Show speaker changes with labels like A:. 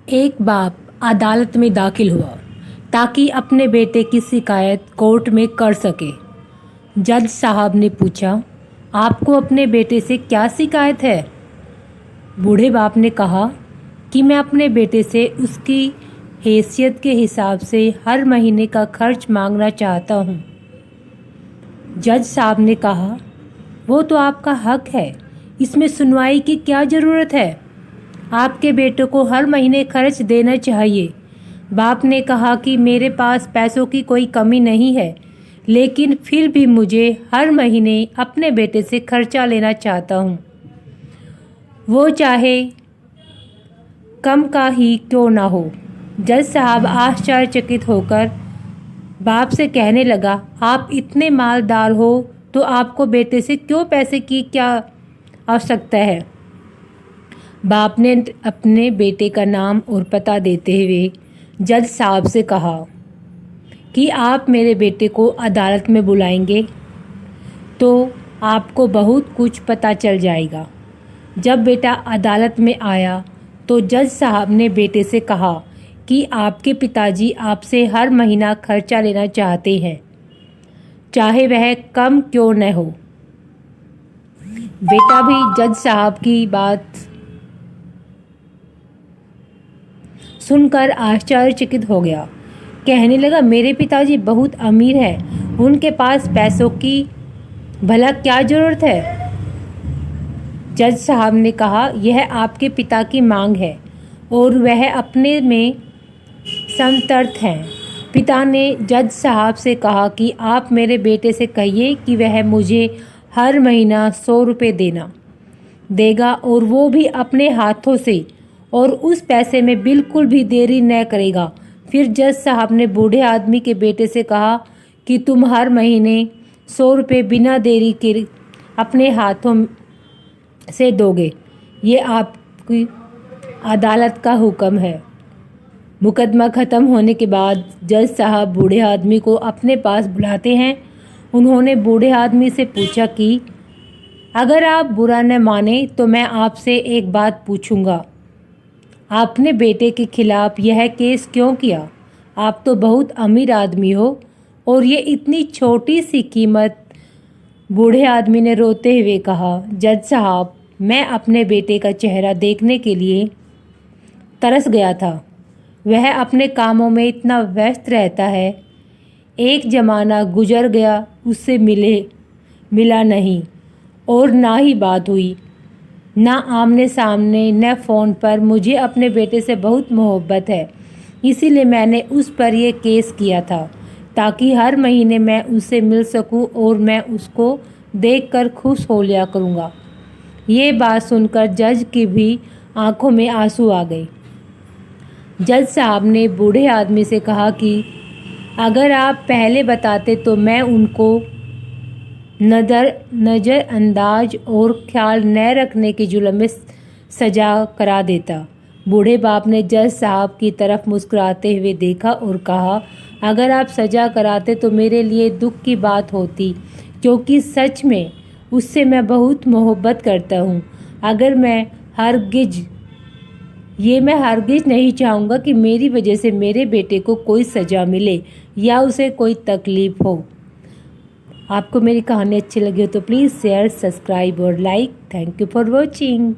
A: एक बाप अदालत में दाखिल हुआ ताकि अपने बेटे की शिकायत कोर्ट में कर सके। जज साहब ने पूछा, आपको अपने बेटे से क्या शिकायत है? बूढ़े बाप ने कहा कि मैं अपने बेटे से उसकी हैसियत के हिसाब से हर महीने का खर्च मांगना चाहता हूँ। जज साहब ने कहा, वो तो आपका हक है, इसमें सुनवाई की क्या ज़रूरत है? आपके बेटे को हर महीने खर्च देना चाहिए। बाप ने कहा कि मेरे पास पैसों की कोई कमी नहीं है, लेकिन फिर भी मुझे हर महीने अपने बेटे से खर्चा लेना चाहता हूँ, वो चाहे कम का ही क्यों ना हो। जज साहब आश्चर्यचकित होकर बाप से कहने लगा, आप इतने मालदार हो तो आपको बेटे से क्यों पैसे की क्या आवश्यकता है? बाप ने अपने बेटे का नाम और पता देते हुए जज साहब से कहा कि आप मेरे बेटे को अदालत में बुलाएंगे तो आपको बहुत कुछ पता चल जाएगा। जब बेटा अदालत में आया तो जज साहब ने बेटे से कहा कि आपके पिताजी आपसे हर महीना खर्चा लेना चाहते हैं, चाहे वह कम क्यों न हो। बेटा भी जज साहब की बात सुनकर आश्चर्यचकित हो गया। कहने लगा, मेरे पिताजी बहुत अमीर हैं, उनके पास पैसों की भला क्या ज़रूरत है? जज साहब ने कहा, यह आपके पिता की मांग है और वह अपने में संतर्थ हैं। पिता ने जज साहब से कहा कि आप मेरे बेटे से कहिए कि वह मुझे हर महीना 100 रुपये देगा और वो भी अपने हाथों से, और उस पैसे में बिल्कुल भी देरी न करेगा। फिर जज साहब ने बूढ़े आदमी के बेटे से कहा कि तुम हर महीने 100 रुपये बिना देरी के अपने हाथों से दोगे। ये आपकी अदालत का हुक्म है। मुकदमा ख़त्म होने के बाद जज साहब बूढ़े आदमी को अपने पास बुलाते हैं। उन्होंने बूढ़े आदमी से पूछा कि अगर आप बुरा न माने तो मैं आपसे एक बात पूछूंगा, आपने बेटे के खिलाफ यह केस क्यों किया? आप तो बहुत अमीर आदमी हो और ये इतनी छोटी सी कीमत। बूढ़े आदमी ने रोते हुए कहा, जज साहब, मैं अपने बेटे का चेहरा देखने के लिए तरस गया था। वह अपने कामों में इतना व्यस्त रहता है। एक ज़माना गुजर गया, उससे मिला नहीं और ना ही बात हुई, ना आमने सामने न फ़ोन पर। मुझे अपने बेटे से बहुत मोहब्बत है, इसीलिए मैंने उस पर यह केस किया था ताकि हर महीने मैं उससे मिल सकूं और मैं उसको देखकर खुश हो लिया करूँगा। ये बात सुनकर जज की भी आंखों में आंसू आ गए। जज साहब ने बूढ़े आदमी से कहा कि अगर आप पहले बताते तो मैं उनको नज़रअंदाज और ख्याल न रखने के जुर्म में सज़ा करा देता। बूढ़े बाप ने जज साहब की तरफ मुस्कुराते हुए देखा और कहा, अगर आप सज़ा कराते तो मेरे लिए दुख की बात होती, क्योंकि सच में उससे मैं बहुत मोहब्बत करता हूँ। अगर मैं हरगिज़ नहीं चाहूँगा कि मेरी वजह से मेरे बेटे को कोई सज़ा मिले या उसे कोई तकलीफ़ हो। आपको मेरी कहानी अच्छी लगी हो तो प्लीज़ शेयर, सब्सक्राइब और like. Thank you for watching.